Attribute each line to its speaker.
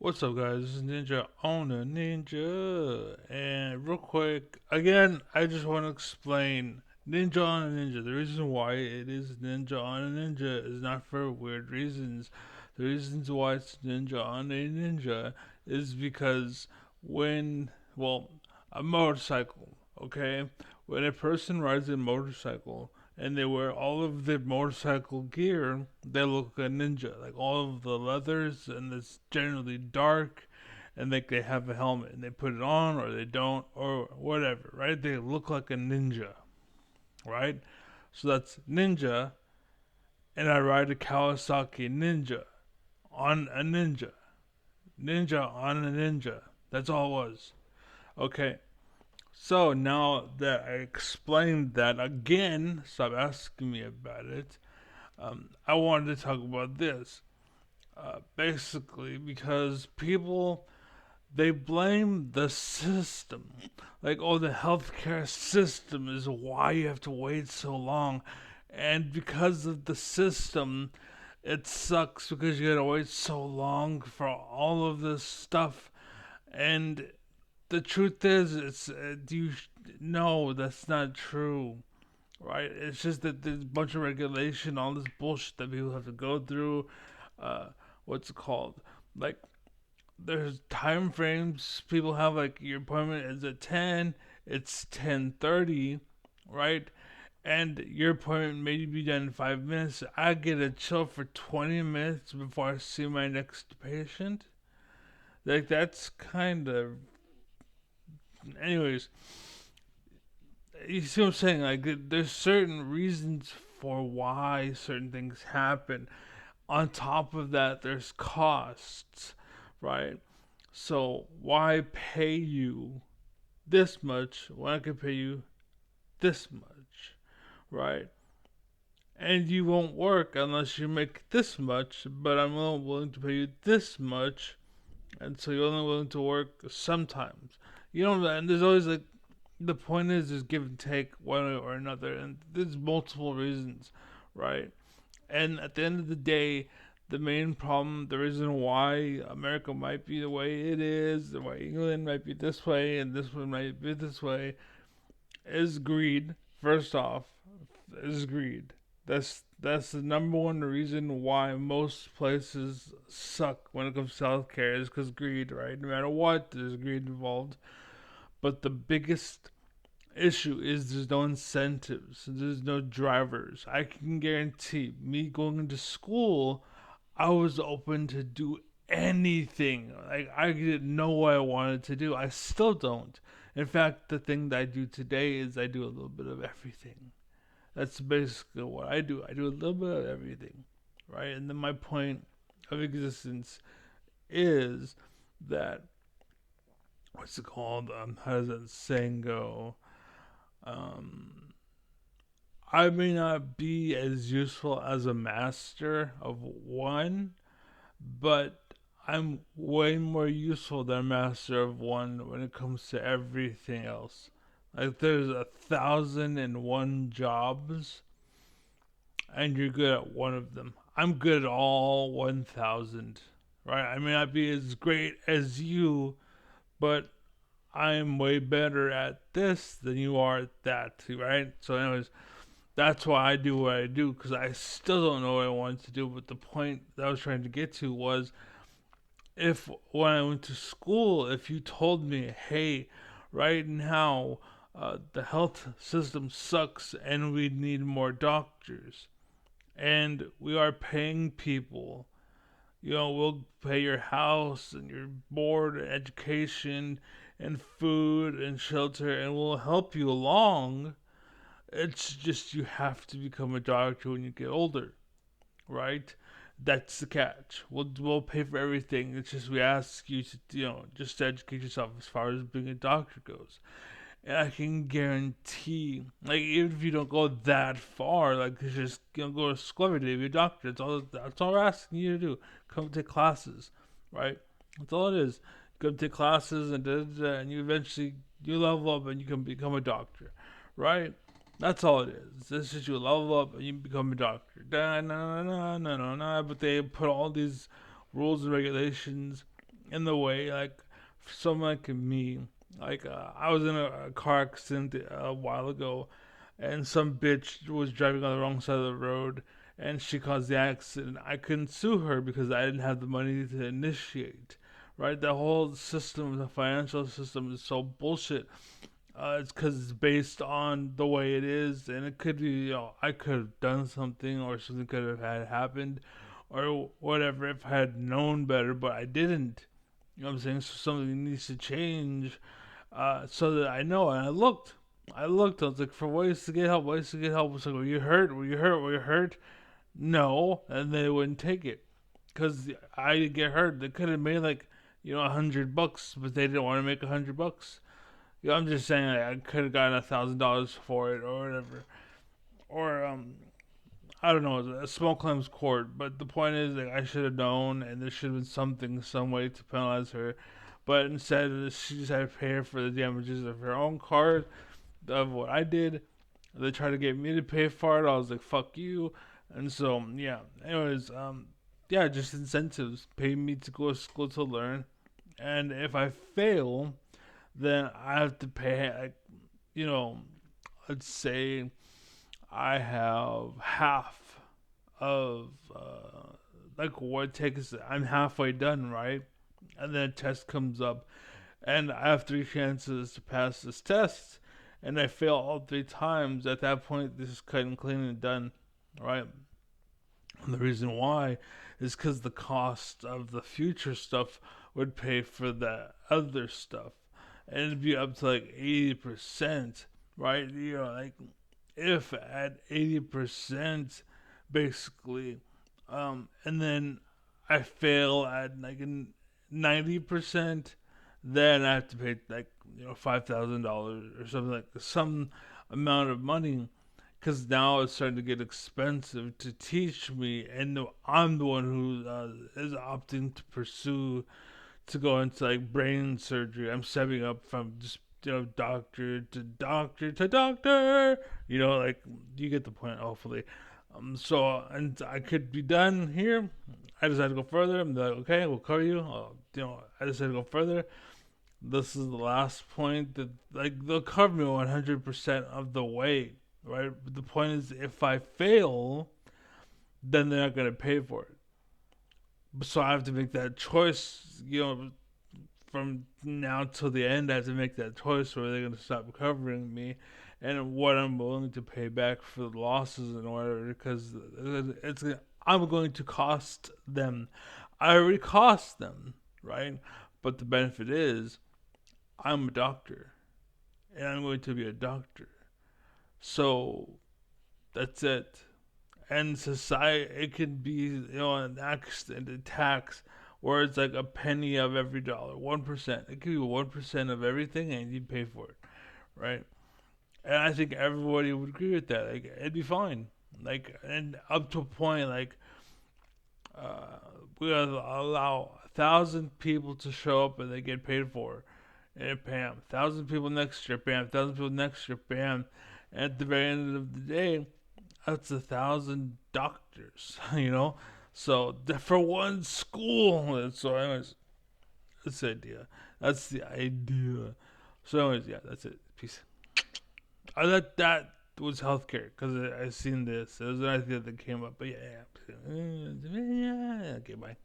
Speaker 1: What's up, guys? This is Ninja on a Ninja. And real quick, again, I just want to explain Ninja on a Ninja. The reason why it is Ninja on a Ninja is not for weird reasons. The reasons why it's Ninja on a Ninja is because when, well, a motorcycle, okay? When a person rides a motorcycle, and they wear all of their motorcycle gear, they look like a ninja. Like all of the leathers, and it's generally dark, and like they have a helmet, and they put it on or they don't, or whatever, right? They look like a ninja, right? So that's ninja, and I ride a Kawasaki Ninja on a ninja. Ninja on a ninja. That's all it was. Okay. So now that I explained that again, stop asking me about it. I wanted to talk about this. Basically, because people they blame the system, like, oh, the healthcare system is why you have to wait so long, and because of the system, it sucks because you gotta wait so long for all of this stuff. And the truth is, it's you. No, that's not true, right? It's just that there's a bunch of regulation, all this bullshit that people have to go through. Uh, what's it called? Like, there's time frames people have. Like, your appointment is at 10, it's 10:30, right? And your appointment may be done in 5 minutes. I get a chill for 20 minutes before I see my next patient. Like, that's kind of. Anyways, you see what I'm saying? Like, there's certain reasons for why certain things happen. On top of that, there's costs, right? So why pay you this much when I can pay you this much, right? And you won't work unless you make this much, but I'm only willing to pay you this much, and so you're only willing to work sometimes. You know, and there's always like the point is give and take one way or another, and there's multiple reasons, right? And at the end of the day, the main problem, the reason why America might be the way it is, why England might be this way and this one might be this way, is greed. First off, is greed. That's the number one reason why most places suck when it comes to healthcare is because greed, right? No matter what, there's greed involved. But the biggest issue is there's no incentives, there's no drivers. I can guarantee me going into school, I was open to do anything. Like, I didn't know what I wanted to do. I still don't. In fact, the thing that I do today is I do a little bit of everything. That's basically what I do. I do a little bit of everything, right? And then my point of existence is that, what's it called? How does that saying go? Um, I may not be as useful as a master of one, but I'm way more useful than a master of one when it comes to everything else. Like, there's 1,001 jobs, and you're good at one of them. I'm good at all 1,000, right? I may not be as great as you, but I'm way better at this than you are at that, right? So, anyways, that's why I do what I do, because I still don't know what I wanted to do. But the point that I was trying to get to was, if when I went to school, if you told me, hey, right now, the health system sucks and we need more doctors, and we are paying people, we'll pay your house and your board and education and food and shelter, and we'll help you along. It's just you have to become a doctor when you get older, right? That's the catch. We'll pay for everything. It's just we ask you to just to educate yourself as far as being a doctor goes. And I can guarantee, like, even if you don't go that far, like, you just go to school every day, be a doctor. That's all we're asking you to do. Come take classes, right? That's all it is. Come take classes and you eventually you level up and you can become a doctor, right? That's all it is. This is you level up and you become a doctor. Da, na, na, na, na, na, na. But they put all these rules and regulations in the way, like for someone like me. Like I was in a car accident a while ago, and some bitch was driving on the wrong side of the road, and she caused the accident. I couldn't sue her because I didn't have the money to initiate. Right, the whole system, the financial system, is so bullshit. It's because it's based on the way it is, and it could be, I could have done something, or something could have had happened, or whatever if I had known better, but I didn't. You know what I'm saying? So something needs to change, so that I know. And I looked. I was like, for ways to get help, ways to get help. I was like, were you hurt? Were you hurt? Were you hurt? No, and they wouldn't take it because I didn't get hurt. They could have made like, $100, but they didn't want to make $100. I'm just saying, like, I could have gotten $1,000 for it or whatever, or I don't know, a small claims court. But the point is, like, I should have known, and there should have been something, some way to penalize her. But instead, she just had to pay her for the damages of her own car, of what I did. They tried to get me to pay for it. I was like, "Fuck you," and so yeah. Anyways, yeah, just incentives, pay me to go to school to learn, and if I fail, then I have to pay. Like, you know, let's say I have half of like what it takes. I'm halfway done, right? And then a test comes up, and I have three chances to pass this test, and I fail all three times. At that point, this is cut and clean and done, right? And the reason why is because the cost of the future stuff would pay for the other stuff, and it'd be up to like 80%, right? Like if at 80%, basically, and then I fail at like 90%, then I have to pay like $5,000 or something, like some amount of money, because now it's starting to get expensive to teach me, and I'm the one who is opting to pursue to go into like brain surgery. I'm stepping up from just doctor to doctor to doctor. Like you get the point. Hopefully, so and I could be done here. I decided to go further. I'm like, okay, we'll cover you. I decided to go further. This is the last point that like they'll cover me 100% of the way, right? But the point is, if I fail, then they're not gonna pay for it. So I have to make that choice. From now till the end, I have to make that choice where they're gonna stop covering me, and what I'm willing to pay back for the losses and whatever, because I'm going to cost them. I already cost them, right? But the benefit is I'm a doctor, and I'm going to be a doctor. So that's it. And society, it could be an accident, a tax, where it's like a penny of every dollar, 1%. It could be 1% of everything, and you pay for it, right? And I think everybody would agree with that. Like it'd be fine. Like, and up to a point, like uh, we allow 1,000 people to show up and they get paid for, and bam, 1,000 people next year, bam, 1,000 people next year, bam. And at the very end of the day, that's 1,000 doctors, So for one school. So, anyways, that's the idea. That's the idea. So, anyways, yeah, that's it. Peace. I thought that was healthcare because I seen this. It was an idea that came up. But yeah, yeah. Okay, bye.